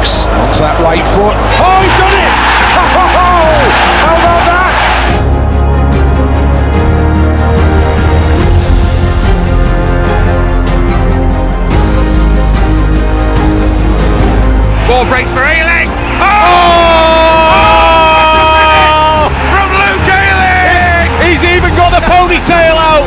Brooks onto that right foot. Oh, he's done it! How about that? Ball breaks for Ayling. Oh! From Luke Ayling! He's even got the ponytail out.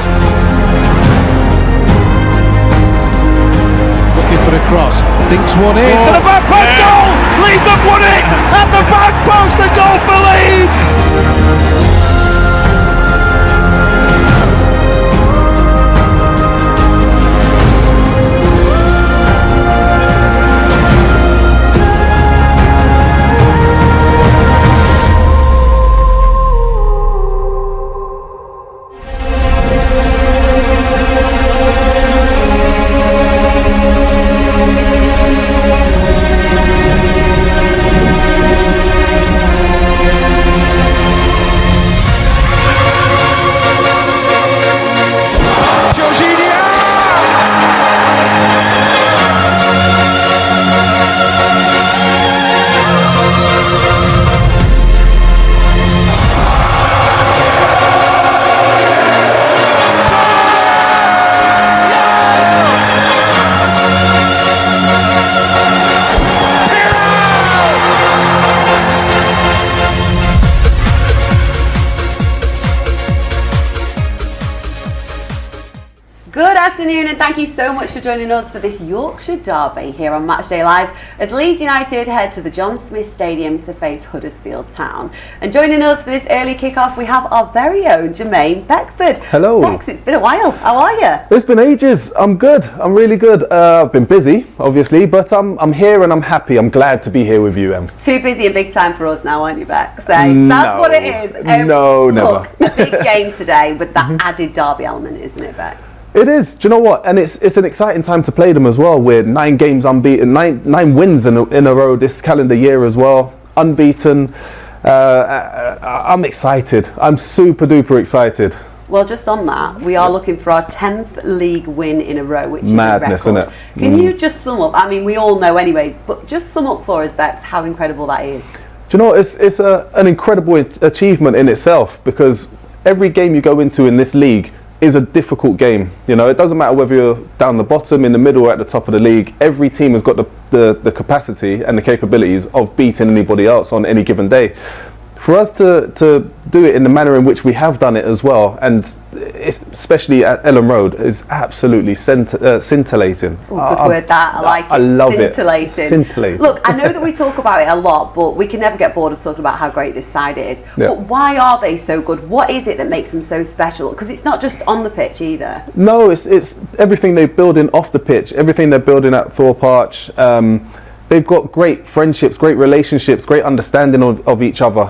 Looking for a cross. Dinks one in to the back post. Goal! Leeds have won it at the back post. The goal for Leeds. And thank you so much for joining us for this Yorkshire derby here on Matchday Live as Leeds United head to the John Smith Stadium to face Huddersfield Town. And joining us for this early kick-off we have our very own Jermaine Beckford. Hello. Bex, it's been a while. How are you? It's been ages. I'm good. I'm really good. I've been busy, obviously, but I'm here and I'm happy. I'm glad to be here with you, Em. Too busy and big time for us now, aren't you, Bex? So that's what it is. No, never. Look, a big game today with that added derby element, isn't it, Bex? It is. Do you know what? And it's an exciting time to play them as well. We're 9 games unbeaten, nine wins in a row this calendar year as well. Unbeaten. I'm excited. I'm super duper excited. Well, just on that, we are looking for our 10th league win in a row, which is madness, a record. isn't it? Can you just sum up? I mean, we all know anyway, but just sum up for us, Bex, how incredible that is. Do you know what? It's an incredible achievement in itself, because every game you go into in this league is a difficult game. You know, it doesn't matter whether you're down the bottom, in the middle, or at the top of the league. Every team has got the capacity and the capabilities of beating anybody else on any given day. For us to do it in the manner in which we have done it as well, and especially at Elland Road, is absolutely scintillating. Ooh, good word that. I like it. I love Scintillating. it. Scintillating. Look, I know that we talk about it a lot, but we can never get bored of talking about how great this side is. Yeah. But why are they so good? What is it that makes them so special? Because it's not just on the pitch either. No, it's everything they're building off the pitch, everything they're building at Thorpe Arch. They've got great friendships, great relationships, great understanding of each other.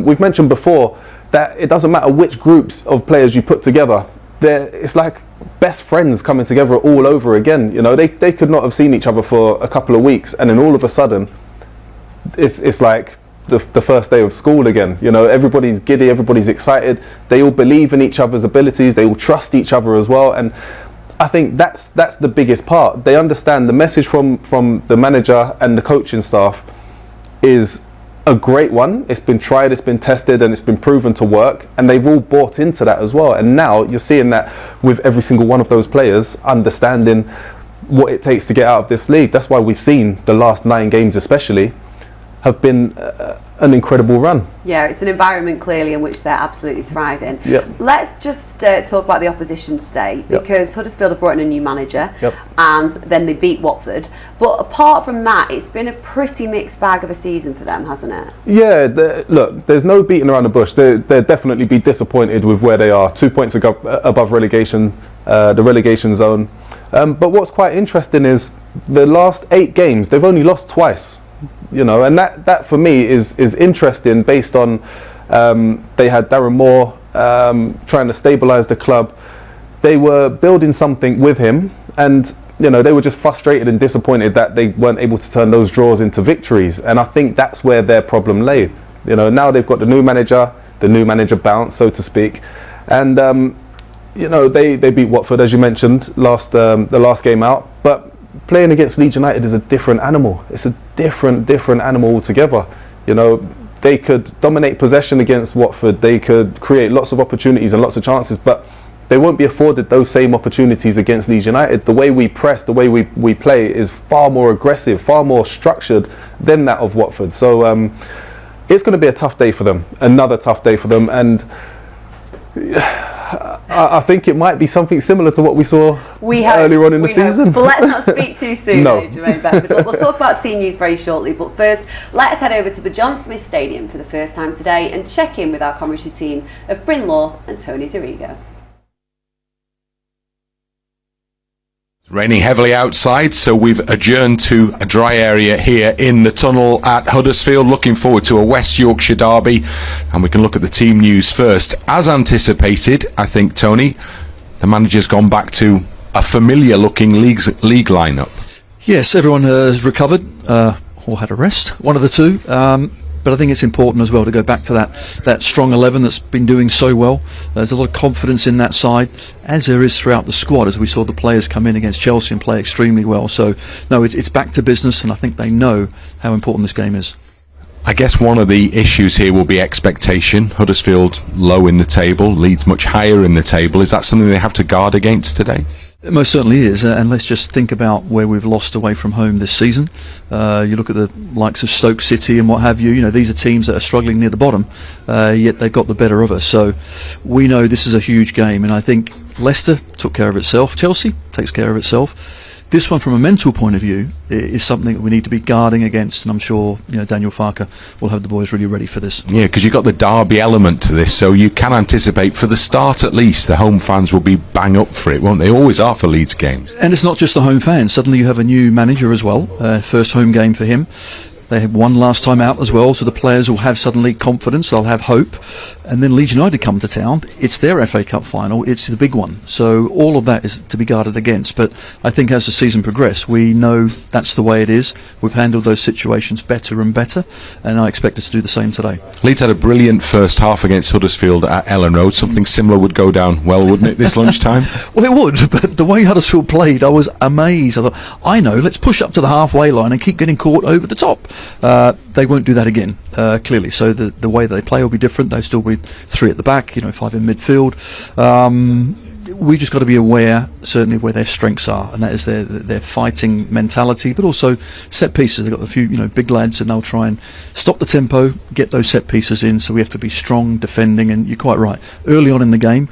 We've mentioned before that it doesn't matter which groups of players you put together. It's like best friends coming together all over again. You know, they could not have seen each other for a couple of weeks, and then all of a sudden, it's like the first day of school again. You know, everybody's giddy, everybody's excited. They all believe in each other's abilities. They all trust each other as well, and I think that's the biggest part. They understand the message from the manager and the coaching staff is a great one. It's been tried, it's been tested, and it's been proven to work, and they've all bought into that as well. And now you're seeing that with every single one of those players understanding what it takes to get out of this league. That's why we've seen the last 9 games especially have been an incredible run. Yeah, it's an environment clearly in which they're absolutely thriving. Yep. Let's just talk about the opposition today, because Huddersfield have brought in a new manager, and then they beat Watford. But apart from that, it's been a pretty mixed bag of a season for them, hasn't it? Yeah, look, there's no beating around the bush. They'll definitely be disappointed with where they are, 2 points above relegation, the relegation zone. But what's quite interesting is the last 8 games, they've only lost twice. You know, and that for me is interesting, based on they had Darren Moore trying to stabilise the club. They were building something with him, and you know, they were just frustrated and disappointed that they weren't able to turn those draws into victories. And I think that's where their problem lay. You know, now they've got the new manager bounce, so to speak, and you know, they beat Watford, as you mentioned, the last game out, but playing against Leeds United is a different animal. It's a different animal altogether. You know, they could dominate possession against Watford, they could create lots of opportunities and lots of chances, but they won't be afforded those same opportunities against Leeds United. The way we press, the way we play is far more aggressive, far more structured than that of Watford. So it's going to be a tough day for them, another tough day for them, and I think it might be something similar to what we saw earlier on in the season. But let's not speak too soon, No. Jermaine Beckford. Look, we'll talk about team news very shortly, but first, let us head over to the John Smith Stadium for the first time today and check in with our commentary team of Bryn Law and Tony Dorigo. Raining heavily outside, so we've adjourned to a dry area here in the tunnel at Huddersfield. Looking forward to a West Yorkshire derby, and we can look at the team news first. As anticipated, I think, Tony, the manager's gone back to a familiar looking league lineup. Yes, everyone has recovered or had a rest, one of the two. But I think it's important as well to go back to that strong 11 that's been doing so well. There's a lot of confidence in that side, as there is throughout the squad, as we saw the players come in against Chelsea and play extremely well. So, no, it's back to business, and I think they know how important this game is. I guess one of the issues here will be expectation. Huddersfield low in the table, Leeds much higher in the table. Is that something they have to guard against today? It most certainly is, and let's just think about where we've lost away from home this season. You look at the likes of Stoke City and what have you. You know, these are teams that are struggling near the bottom, yet they've got the better of us. So we know this is a huge game, and I think Leicester took care of itself. Chelsea takes care of itself. This one, from a mental point of view, is something that we need to be guarding against, and I'm sure Daniel Farke will have the boys really ready for this. Yeah, because you've got the derby element to this, so you can anticipate, for the start at least, the home fans will be bang up for it, won't they? Always are for Leeds games. And it's not just the home fans. Suddenly you have a new manager as well, first home game for him. They had won last time out as well, so the players will have suddenly confidence, they'll have hope. And then Leeds United come to town, it's their FA Cup final, it's the big one. So all of that is to be guarded against. But I think as the season progresses, we know that's the way it is. We've handled those situations better and better, and I expect us to do the same today. Leeds had a brilliant first half against Huddersfield at Elland Road. Something similar would go down well, wouldn't it, this lunchtime? Well, it would, but the way Huddersfield played, I was amazed. I thought, let's push up to the halfway line and keep getting caught over the top. They won't do that again, clearly. So the way they play will be different. They'll still be 3 at the back, 5 in midfield. We've just got to be aware, certainly, where their strengths are, and that is their fighting mentality, but also set pieces. They've got a few, big lads, and they'll try and stop the tempo, get those set pieces in. So we have to be strong defending, and you're quite right. Early on in the game,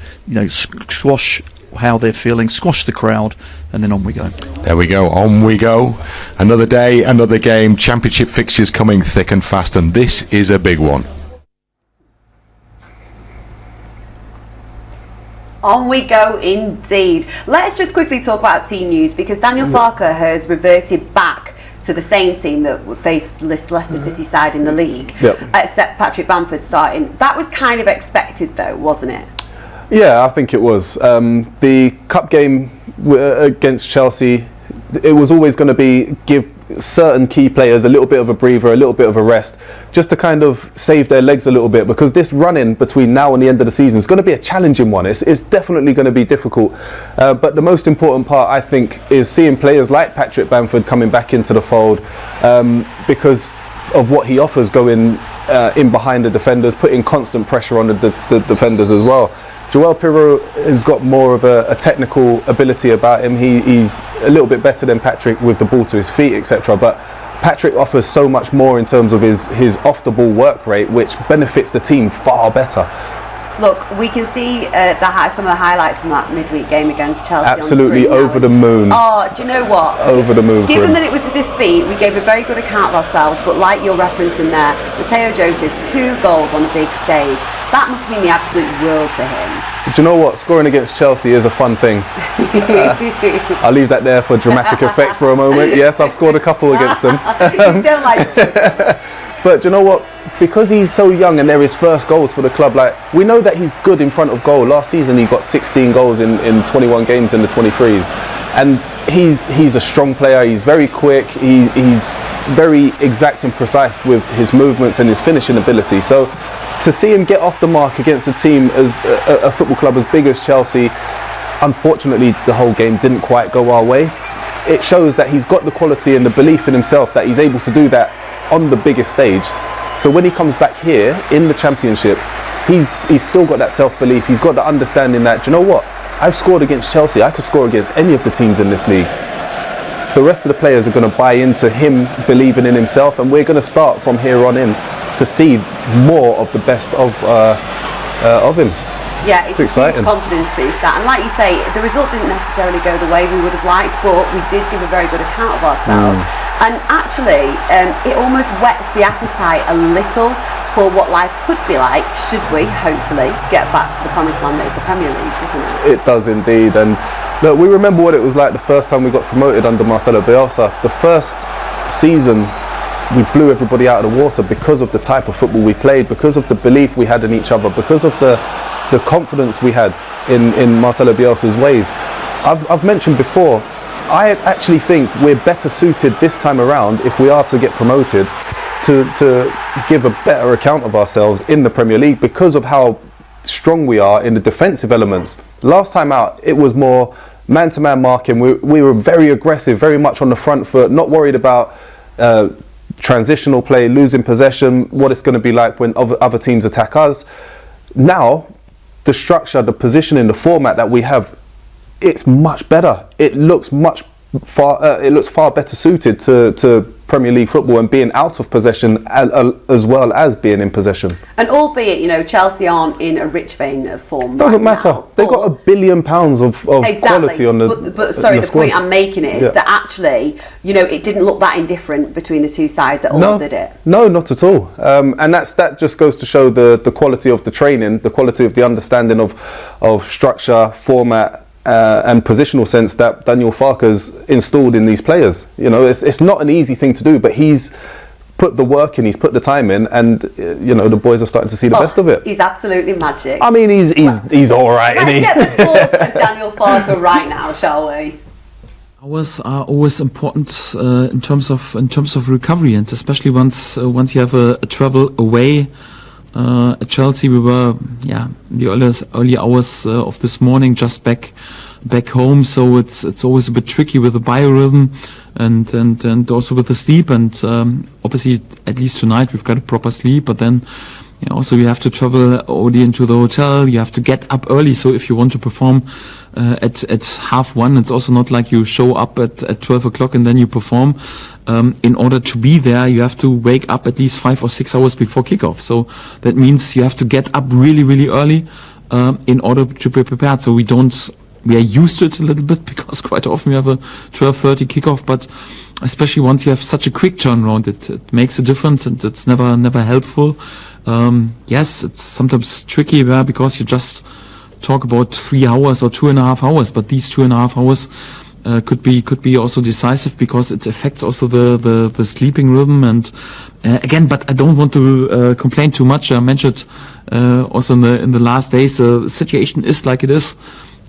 squash how they're feeling, squash the crowd, and then on we go. There we go, on we go. Another day, another game. Championship fixtures coming thick and fast, and this is a big one. On we go indeed. Let's just quickly talk about team news, because Daniel Farke has reverted back to the same team that faced Leicester City side in the league, except Patrick Bamford starting. That was kind of expected though, wasn't it? Yeah, I think it was. The cup game against Chelsea, it was always going to give certain key players a little bit of a breather, a little bit of a rest, just to kind of save their legs a little bit, because this run-in between now and the end of the season is going to be a challenging one. It's definitely going to be difficult. But the most important part, I think, is seeing players like Patrick Bamford coming back into the fold, because of what he offers, going in behind the defenders, putting constant pressure on the defenders as well. Joel Pirro has got more of a technical ability about him. He's a little bit better than Patrick with the ball to his feet, etc. But Patrick offers so much more in terms of his off-the-ball work rate, which benefits the team far better. Look, we can see some of the highlights from that midweek game against Chelsea. Absolutely over the moon. Oh, do you know what? Over the moon. Given that it was a defeat, we gave a very good account of ourselves, but like you're referencing there, Mateo Joseph, 2 goals on a big stage. That must mean the absolute world to him. Do you know what? Scoring against Chelsea is a fun thing. I'll leave that there for dramatic effect for a moment. Yes, I've scored a couple against them. You don't like to. But do you know what? Because he's so young and they're his first goals for the club, we know that he's good in front of goal. Last season he got 16 goals in 21 games in the 23s. And he's a strong player, he's very quick, he's very exact and precise with his movements and his finishing ability. So to see him get off the mark against a team as a football club as big as Chelsea, unfortunately the whole game didn't quite go our way. it shows that he's got the quality and the belief in himself that he's able to do that on the biggest stage. So when he comes back here in the Championship, he's still got that self-belief. He's got the understanding that, do you know what? I've scored against Chelsea. I could score against any of the teams in this league. The rest of the players are going to buy into him believing in himself, and we're going to start from here on in to see more of the best of him. Yeah, it's a exciting. huge confidence boost that, and like you say, the result didn't necessarily go the way we would have liked, but we did give a very good account of ourselves. And actually, it almost whets the appetite a little for what life could be like should we, hopefully, get back to the promised land that is the Premier League, doesn't it? It does indeed. And look, we remember what it was like the first time we got promoted under Marcelo Bielsa. The first season, we blew everybody out of the water because of the type of football we played, because of the belief we had in each other, because of the confidence we had in Marcelo Bielsa's ways. I've mentioned before, I actually think we're better suited this time around, if we are to get promoted, to give a better account of ourselves in the Premier League because of how strong we are in the defensive elements. Last time out, it was more man-to-man marking. We were very aggressive, very much on the front foot, not worried about transitional play, losing possession, what it's going to be like when other teams attack us. Now, the structure, the positioning, the format that we have, it's much better. It looks far better suited to Premier League football and being out of possession as well as being in possession. And albeit, you know, Chelsea aren't in a rich vein of form. Doesn't right matter. now, They've got £1 billion of quality on the. But sorry, the squad. point I'm making is that actually, you know, it didn't look that indifferent between the two sides at all, did it? No, not at all. And that just goes to show the quality of the training, the quality of the understanding of structure, format, and positional sense that Daniel Farke's installed in these players. You know, it's not an easy thing to do, but he's put the work in, he's put the time in, and you know, the boys are starting to see the best of it. He's absolutely magic. I mean, he's all right, isn't he? Let's get the thoughts of Daniel Farke right now, shall we? Hours are always important in terms of recovery, and especially once you have a travel away. At Chelsea, we were in the early hours of this morning, just back home. So it's always a bit tricky with the biorhythm and also with the sleep. And obviously, at least tonight, we've got a proper sleep. But then also you have to travel already into the hotel. You have to get up early. So if you want to perform at 1:30, it's also not like you show up at 12 o'clock and then you perform. In order to be there, you have to wake up at least 5 or 6 hours before kickoff. So that means you have to get up really, really early in order to be prepared. So we are used to it a little bit because quite often we have a 12:30 kickoff, but especially once you have such a quick turnaround, it makes a difference, and it's never helpful. Yes, it's sometimes tricky because you just talk about 3 hours or 2.5 hours, but these 2.5 hours could be also decisive because it affects also the sleeping rhythm. And again, but I don't want to complain too much. I mentioned also in the last days, the situation is like it is,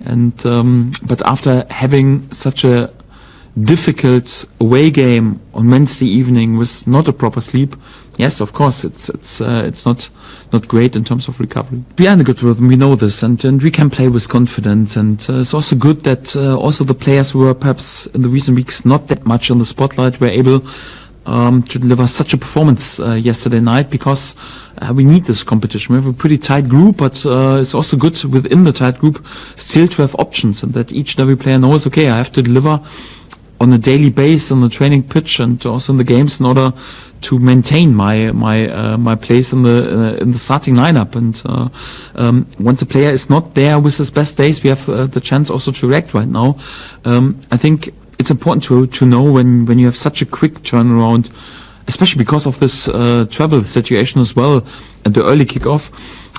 and but after having such a difficult away game on Wednesday evening with not a proper sleep, yes, of course, it's not great in terms of recovery. We are in a good rhythm, we know this, and we can play with confidence. And it's also good that also the players who were perhaps in the recent weeks not that much on the spotlight were able to deliver such a performance yesterday night, because we need this competition. We have a pretty tight group, but it's also good within the tight group still to have options, and that each and every player knows, okay, I have to deliver on a daily basis on the training pitch and also in the games in order to maintain my place in the starting lineup. And once a player is not there with his best days, we have the chance also to react right now. I think it's important to know when you have such a quick turnaround, especially because of this travel situation as well and the early kickoff.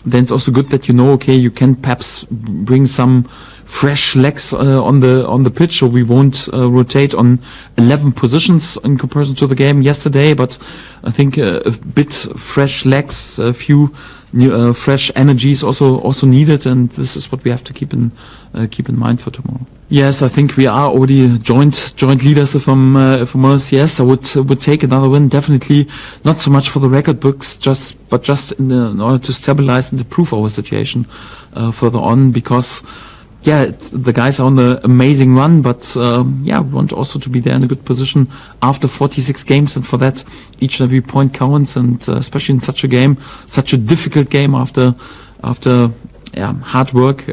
Then it's also good that you know, okay, you can perhaps bring some fresh legs on the pitch, so we won't rotate on 11 positions in comparison to the game yesterday. But I think a bit fresh legs, a few new, fresh energies also needed, and this is what we have to keep in mind for tomorrow. Yes, I think we are already joint leaders. If I'm honest, yes, I would take another win, definitely. Not so much for the record books, but in order to stabilize and improve our situation further on, because the guys are on an amazing run, but we want also to be there in a good position after 46 games, and for that, each and every point counts, and especially in such a game, such a difficult game after hard work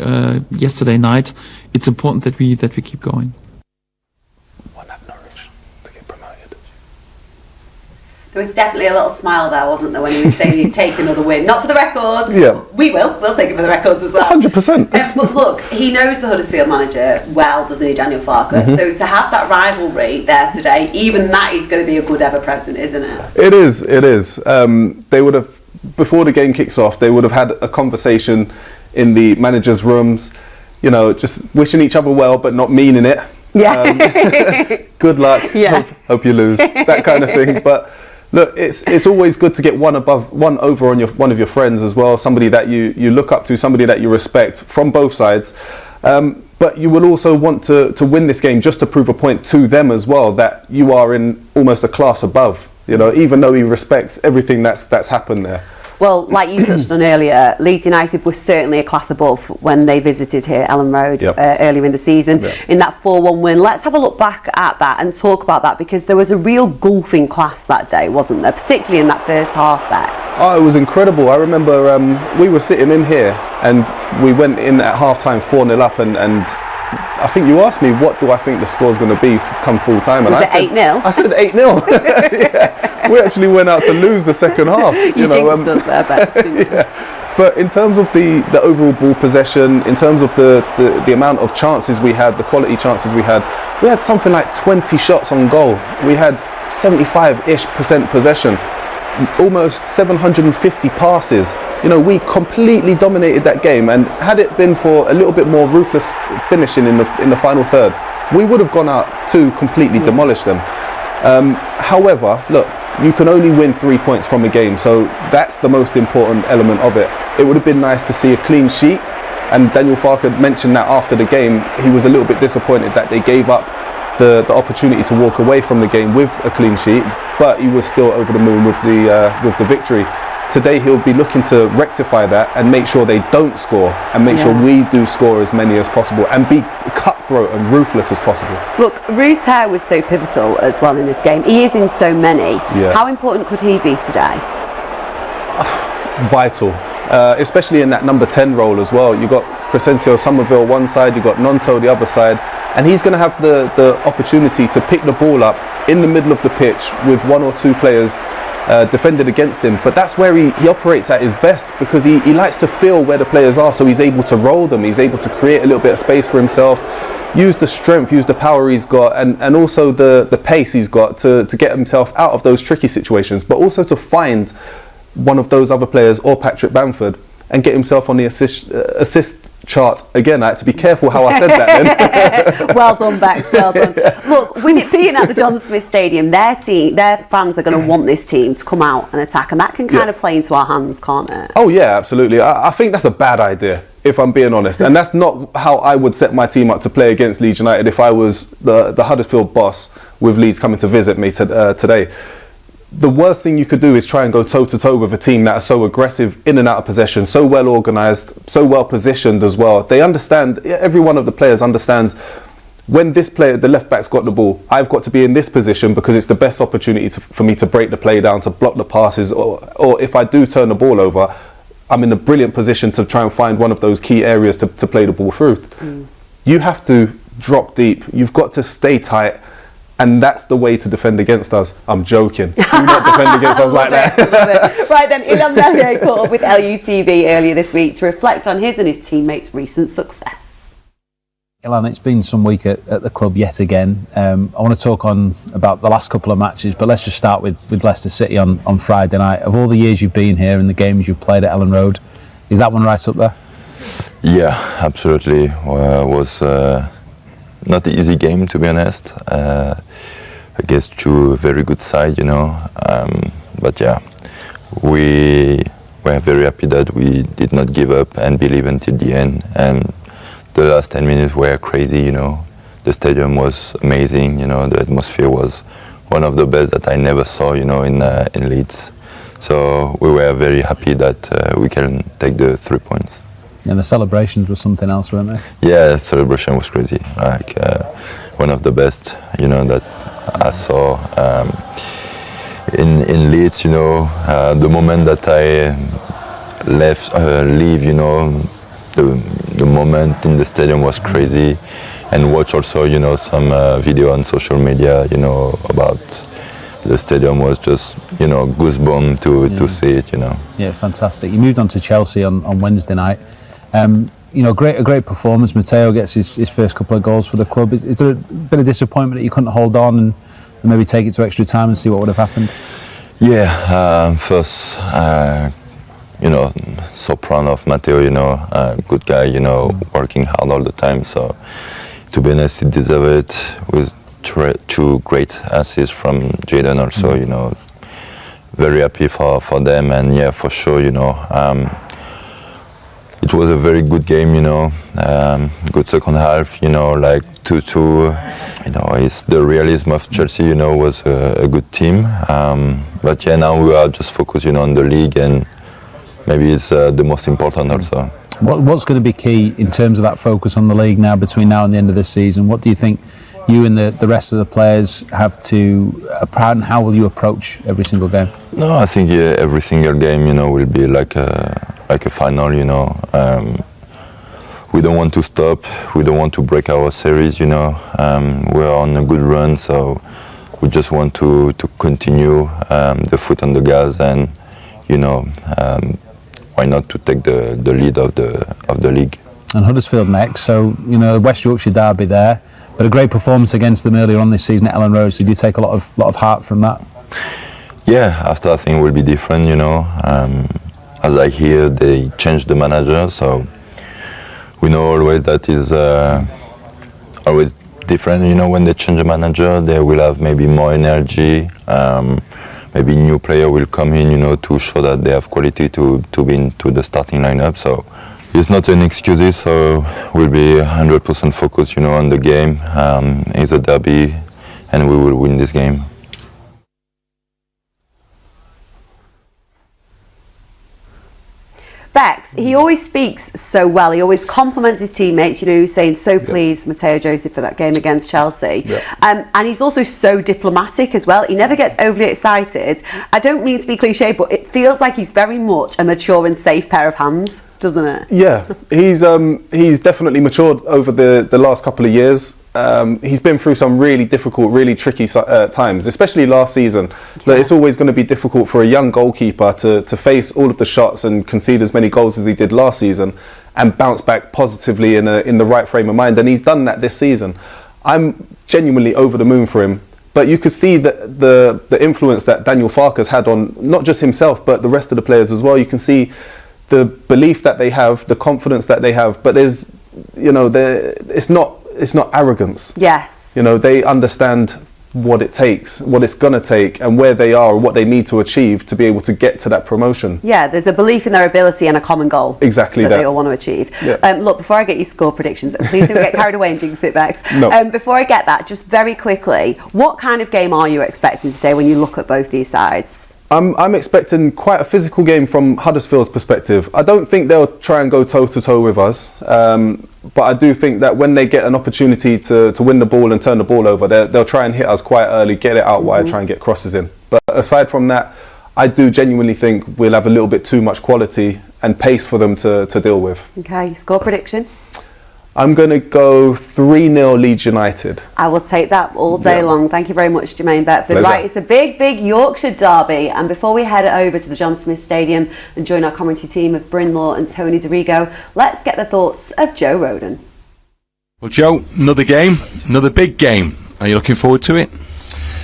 yesterday night, it's important that we keep going. There was definitely a little smile there, wasn't there, when he was saying he'd take another win. Not for the records. Yeah. We'll take it for the records as well. 100%. But look, he knows the Huddersfield manager well, doesn't he, Daniel Farkas? So to have that rivalry there today, even that is going to be a good ever present, isn't it? It is. They would have, before the game kicks off, they would have had a conversation in the managers' rooms, just wishing each other well, but not meaning it. Yeah. Good luck. Yeah. Hope you lose. That kind of thing. But look, it's always good to get one over on one of your friends as well, somebody that you look up to, somebody that you respect from both sides. But you will also want to win this game just to prove a point to them as well, that you are in almost a class above, even though he respects everything that's happened there. Well, like you touched on earlier, Leeds United was certainly a class above when they visited here, Elland Road, earlier in the season, in that 4-1 win. Let's have a look back at that and talk about that, because there was a real gulf in class that day, wasn't there? Particularly in that first half, Bex. Oh, it was incredible. I remember we were sitting in here and we went in at half-time 4-0 up, and I think you asked me, what do I think the score's going to be come full time? And Was it 8-0? I said 8-0. Yeah. We actually went out to lose the second half. You jinxed us there, Bex, didn't you? Yeah. But in terms of the overall ball possession, in terms of the amount of chances we had, the quality chances we had something like 20 shots on goal. We had 75-ish% possession, almost 750 passes. We completely dominated that game, and had it been for a little bit more ruthless finishing in the final third, we would have gone out to completely demolish them. However, look, you can only win 3 points from a game, so that's the most important element of it. It would have been nice to see a clean sheet, and Daniel Farkas mentioned that after the game he was a little bit disappointed that they gave up the opportunity to walk away from the game with a clean sheet, but he was still over the moon with the victory. Today he'll be looking to rectify that and make sure they don't score, and make sure we do score as many as possible and be cutthroat and ruthless as possible. Look, Ruter was so pivotal as well in this game. He is in so many. Yeah. How important could he be today? Vital, especially in that number 10 role as well. You've got Crescencio Somerville one side, you've got Nonto the other side, and he's going to have the opportunity to pick the ball up in the middle of the pitch with one or two players defended against him. But that's where he operates at his best, because he likes to feel where the players are, so he's able to roll them, he's able to create a little bit of space for himself, use the strength, use the power he's got, and also the pace he's got to get himself out of those tricky situations, but also to find one of those other players or Patrick Bamford and get himself on the assist chart again. I had to be careful how I said that then. Well done, Bex, well done. Look, with it being at the John Smith Stadium, their fans are going to want this team to come out and attack, and that can kind of play into our hands, can't it? Oh yeah, absolutely. I think that's a bad idea, if I'm being honest, and that's not how I would set my team up to play against Leeds United if I was the Huddersfield boss with Leeds coming to visit me today. The worst thing you could do is try and go toe-to-toe with a team that are so aggressive in and out of possession, so well organised, so well positioned as well. They understand, every one of the players understands, when this player, the left back's got the ball, I've got to be in this position because it's the best opportunity for me to break the play down, to block the passes, or if I do turn the ball over, I'm in a brilliant position to try and find one of those key areas to play the ball through. You have to drop deep, you've got to stay tight, and that's the way to defend against us. I'm joking. Do not defend against us like that. Love it. Right then, Elland Road caught up with LUTV earlier this week to reflect on his and his teammates' recent success. Elland, it's been some week at the club yet again. I want to talk about the last couple of matches, but let's just start with Leicester City on Friday night. Of all the years you've been here and the games you've played at Elland Road, is that one right up there? Yeah, absolutely. Was not an easy game, to be honest. Against two very good side, but yeah, we were very happy that we did not give up and believe until the end. And the last 10 minutes were crazy. The stadium was amazing. The atmosphere was one of the best that I never saw. In Leeds. So we were very happy that we can take the 3 points. And the celebrations were something else, weren't they? Yeah, the celebration was crazy. Like one of the best, you know, that I saw in Leeds. You know, the moment that I leave, you know, the moment in the stadium was crazy. And watch also, you know, some video on social media, you know, about the stadium was just, you know, goosebump to see it, you know. Yeah, fantastic. You moved on to Chelsea on Wednesday night. You know, a great performance. Matteo gets his first couple of goals for the club. Is there a bit of disappointment that you couldn't hold on and maybe take it to extra time and see what would have happened? Yeah, first, you know, so proud of Matteo, you know, good guy, you know, working hard all the time. So, to be honest, he deserved it with two great assists from Jadon also, you know. Very happy for them, and yeah, for sure, you know, it was a very good game, you know, good second half, you know, like 2-2, you know, it's the realism of Chelsea, you know, was a good team, but yeah, now we are just focused, you know, on the league, and maybe it's the most important also. What's going to be key in terms of that focus on the league now between now and the end of this season? What do you think you and the rest of the players have to, and how will you approach every single game? No, I think every single game, you know, will be like a final, you know. We don't want to stop. We don't want to break our series, you know. We're on a good run, so we just want to continue the foot on the gas, and you know, why not to take the lead of the league. And Huddersfield next, so you know, West Yorkshire derby there, but a great performance against them earlier on this season at Elland Road. So did you take a lot of heart from that? Yeah, after I think it will be different, you know. As I hear, they changed the manager, so we know always that is always different, you know. When they change the manager, they will have maybe more energy. Maybe new player will come in, you know, to show that they have quality to be into the starting lineup. So it's not an excuse. So we'll be 100% focused, you know, on the game. It's a derby, and we will win this game. Bex, he always speaks so well. He always compliments his teammates, you know, saying so pleased Matteo Joseph for that game against Chelsea. And he's also so diplomatic as well. He never gets overly excited. I don't mean to be cliche, but it feels like he's very much a mature and safe pair of hands, doesn't it? Yeah, he's definitely matured over the last couple of years. He's been through some really difficult, really tricky times, especially last season. But it's always going to be difficult for a young goalkeeper to face all of the shots and concede as many goals as he did last season and bounce back positively in the right frame of mind. And he's done that this season. I'm genuinely over the moon for him. But you could see the influence that Daniel Farke's had on not just himself, but the rest of the players as well. You can see the belief that they have, the confidence that they have. But there's, you know, it's not arrogance. Yes. You know, they understand what it takes, what it's going to take, and where they are, what they need to achieve to be able to get to that promotion. Yeah, there's a belief in their ability and a common goal. Exactly that they all want to achieve. Yeah. Look, before I get your score predictions, please don't get carried away and jinx it, Bex. No. Before I get that, just very quickly, what kind of game are you expecting today when you look at both these sides? I'm expecting quite a physical game from Huddersfield's perspective. I don't think they'll try and go toe-to-toe with us, but I do think that when they get an opportunity to win the ball and turn the ball over, they'll try and hit us quite early, get it out wide, try and get crosses in. But aside from that, I do genuinely think we'll have a little bit too much quality and pace for them to deal with. Okay, score prediction? I'm going to go 3-0 Leeds United. I will take that all day long. Thank you very much, Jermaine Beckford. Pleasure. Right, it's a big Yorkshire derby. And before we head over to the John Smith Stadium and join our commentary team of Bryn Law and Tony DeRigo, let's get the thoughts of Joe Roden. Well, Joe, another game, another big game. Are you looking forward to it?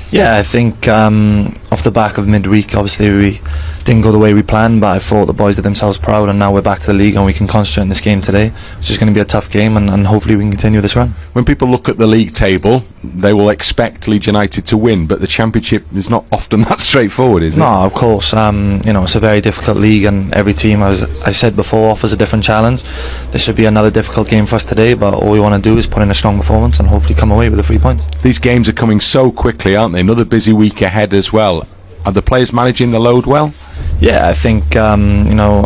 Yeah, I think off the back of midweek, obviously we didn't go the way we planned, but I thought the boys did themselves proud, and now we're back to the league and we can concentrate on this game today, which is going to be a tough game, and hopefully we can continue this run. When people look at the league table, they will expect Leeds United to win, but the Championship is not often that straightforward, is it? No, of course. You know, it's a very difficult league, and every team, as I said before, offers a different challenge. This should be another difficult game for us today, but all we want to do is put in a strong performance and hopefully come away with the 3 points. These games are coming so quickly, aren't they? Another busy week ahead as well. Are the players managing the load well? Yeah, I think you know,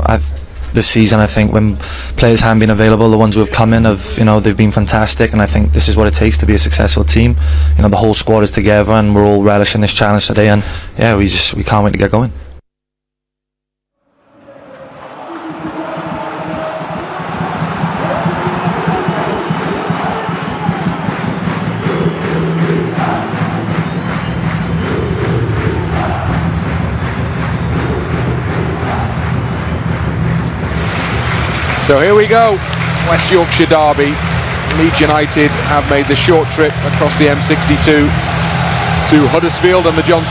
the this season. I think when players haven't been available, the ones who have come in have, they've been fantastic, and I think this is what it takes to be a successful team. The whole squad is together, and we're all relishing this challenge today, and yeah, we can't wait to get going. So here we go, West Yorkshire derby. Leeds United have made the short trip across the M62 to Huddersfield and the John